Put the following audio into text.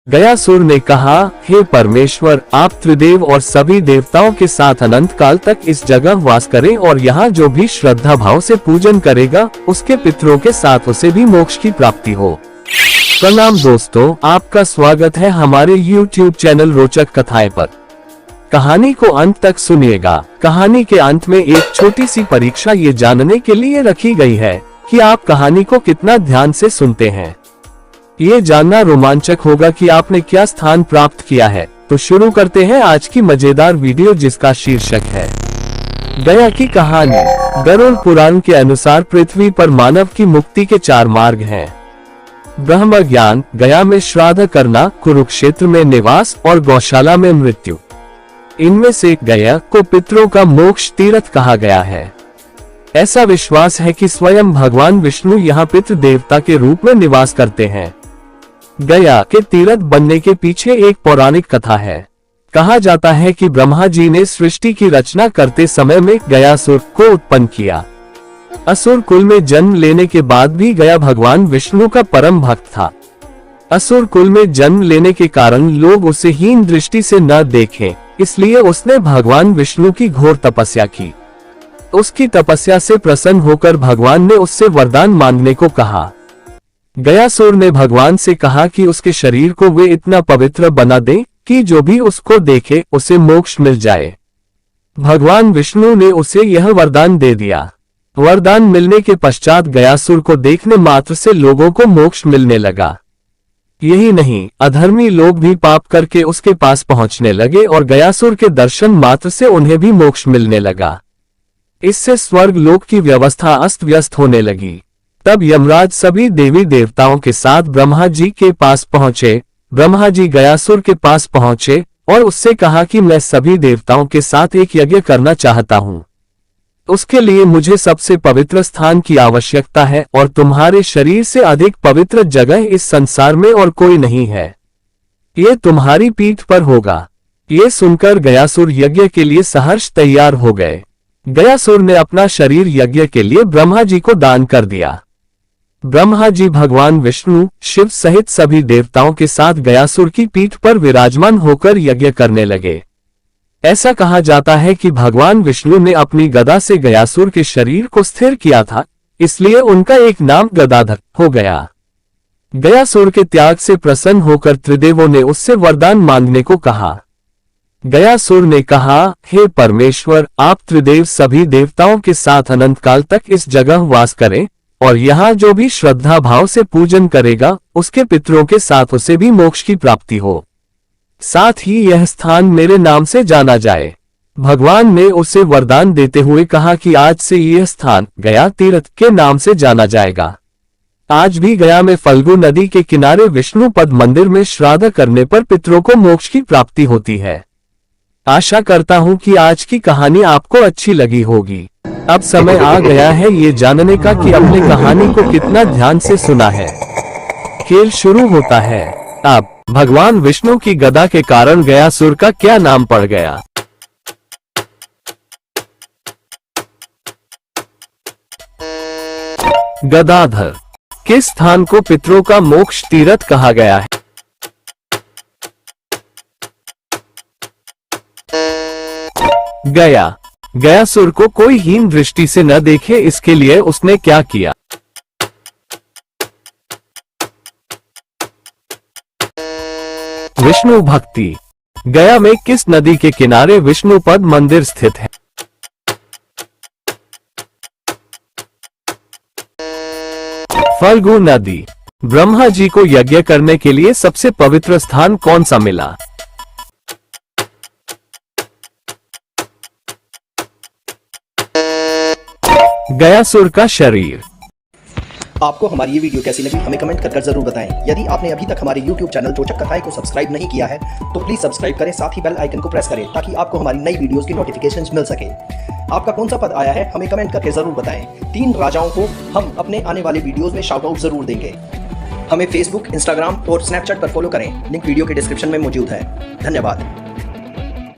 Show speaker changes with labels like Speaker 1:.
Speaker 1: गयासुर ने कहा, हे परमेश्वर, आप त्रिदेव और सभी देवताओं के साथ अनंत काल तक इस जगह वास करें और यहाँ जो भी श्रद्धा भाव से पूजन करेगा उसके पितरों के साथ उसे भी मोक्ष की प्राप्ति हो। प्रणाम दोस्तों, आपका स्वागत है हमारे YouTube चैनल रोचक कथाएं पर। कहानी को अंत तक सुनिएगा। कहानी के अंत में एक छोटी सी परीक्षा ये जानने के लिए रखी गई है कि आप कहानी को कितना ध्यान से सुनते हैं। ये जानना रोमांचक होगा कि आपने क्या स्थान प्राप्त किया है। तो शुरू करते हैं आज की मजेदार वीडियो, जिसका शीर्षक है गया की कहानी। गरुड़ पुराण के अनुसार पृथ्वी पर मानव की मुक्ति के 4 मार्ग हैं। ब्रह्म ज्ञान, गया में श्राद्ध करना, कुरुक्षेत्र में निवास और गौशाला में मृत्यु। इनमें से गया को पितरों का मोक्ष तीर्थ कहा गया है। ऐसा विश्वास है कि स्वयं भगवान विष्णु यहाँ पितृ देवता के रूप में निवास करते हैं। गया के तीर्थ बनने के पीछे एक पौराणिक कथा है। कहा जाता है कि ब्रह्मा जी ने सृष्टि की रचना करते समय में गयासुर को उत्पन्न किया। असुर कुल में जन्म लेने के बाद भी गया भगवान विष्णु का परम भक्त था। असुर कुल में जन्म लेने के कारण लोग उसे हीन दृष्टि से न देखें, इसलिए उसने भगवान विष्णु की घोर तपस्या की। उसकी तपस्या से प्रसन्न होकर भगवान ने उससे वरदान मांगने को कहा। गयासुर ने भगवान से कहा कि उसके शरीर को वे इतना पवित्र बना दें कि जो भी उसको देखे उसे मोक्ष मिल जाए। भगवान विष्णु ने उसे यह वरदान दे दिया। वरदान मिलने के पश्चात गयासुर को देखने मात्र से लोगों को मोक्ष मिलने लगा। यही नहीं, अधर्मी लोग भी पाप करके उसके पास पहुंचने लगे और गयासुर के दर्शन मात्र से उन्हें भी मोक्ष मिलने लगा। इससे स्वर्ग लोक की व्यवस्था अस्त व्यस्त होने लगी। तब यमराज सभी देवी देवताओं के साथ ब्रह्मा जी के पास पहुंचे। ब्रह्मा जी गयासुर के पास पहुंचे और उससे कहा कि मैं सभी देवताओं के साथ एक यज्ञ करना चाहता हूं। उसके लिए मुझे सबसे पवित्र स्थान की आवश्यकता है और तुम्हारे शरीर से अधिक पवित्र जगह इस संसार में और कोई नहीं है। ये तुम्हारी पीठ पर होगा। ये सुनकर गयासुर यज्ञ के लिए सहर्ष तैयार हो गए। गयासुर ने अपना शरीर यज्ञ के लिए ब्रह्मा जी को दान कर दिया। ब्रह्मा जी भगवान विष्णु, शिव सहित सभी देवताओं के साथ गयासुर की पीठ पर विराजमान होकर यज्ञ करने लगे। ऐसा कहा जाता है कि भगवान विष्णु ने अपनी गदा से गयासुर के शरीर को स्थिर किया था, इसलिए उनका एक नाम गदाधर हो गया। गयासुर के त्याग से प्रसन्न होकर त्रिदेवों ने उससे वरदान मांगने को कहा। गयासुर ने कहा, हे परमेश्वर, आप त्रिदेव सभी देवताओं के साथ अनंत काल तक इस जगह वास करें और यहाँ जो भी श्रद्धा भाव से पूजन करेगा उसके पितरों के साथ उसे भी मोक्ष की प्राप्ति हो। साथ ही यह स्थान मेरे नाम से जाना जाए। भगवान ने उसे वरदान देते हुए कहा कि आज से यह स्थान गया तीर्थ के नाम से जाना जाएगा। आज भी गया में फल्गु नदी के किनारे विष्णु पद मंदिर में श्राद्ध करने पर पितरों को मोक्ष की प्राप्ति होती है। आशा करता हूं कि आज की कहानी आपको अच्छी लगी होगी। अब समय आ गया है ये जानने का कि अपनी कहानी को कितना ध्यान से सुना है। खेल शुरू होता है। अब भगवान विष्णु की गदा के कारण गयासुर का क्या नाम पड़ गया? गदाधर। किस स्थान को पितरों का मोक्ष तीर्थ कहा गया है? गया। गयासुर को कोई हीन दृष्टि से न देखे, इसके लिए उसने क्या किया? विष्णु भक्ति। गया में किस नदी के किनारे विष्णु पद मंदिर स्थित है? फल्गु नदी। ब्रह्मा जी को यज्ञ करने के लिए सबसे पवित्र स्थान कौन सा मिला? गयासुर का शरीर।
Speaker 2: आपको हमारी ये वीडियो कैसी लगी हमें कमेंट कर जरूर बताएं। यदि आपने अभी तक हमारे YouTube चैनल रोचक कथाएं को सब्सक्राइब नहीं किया है तो प्लीज सब्सक्राइब करें, साथ ही बेल आइकन को प्रेस करें ताकि आपको हमारी नई वीडियोस की नोटिफिकेशंस मिल सके। आपका कौन सा पद आया है हमें कमेंट करके जरूर बताएं। 3 राजाओं को हम अपने आने वाले वीडियोज में शाउट आउट जरूर देंगे। हमें फेसबुक, इंस्टाग्राम और स्नैपचैट पर फॉलो करें, लिंक वीडियो के डिस्क्रिप्शन में मौजूद है। धन्यवाद।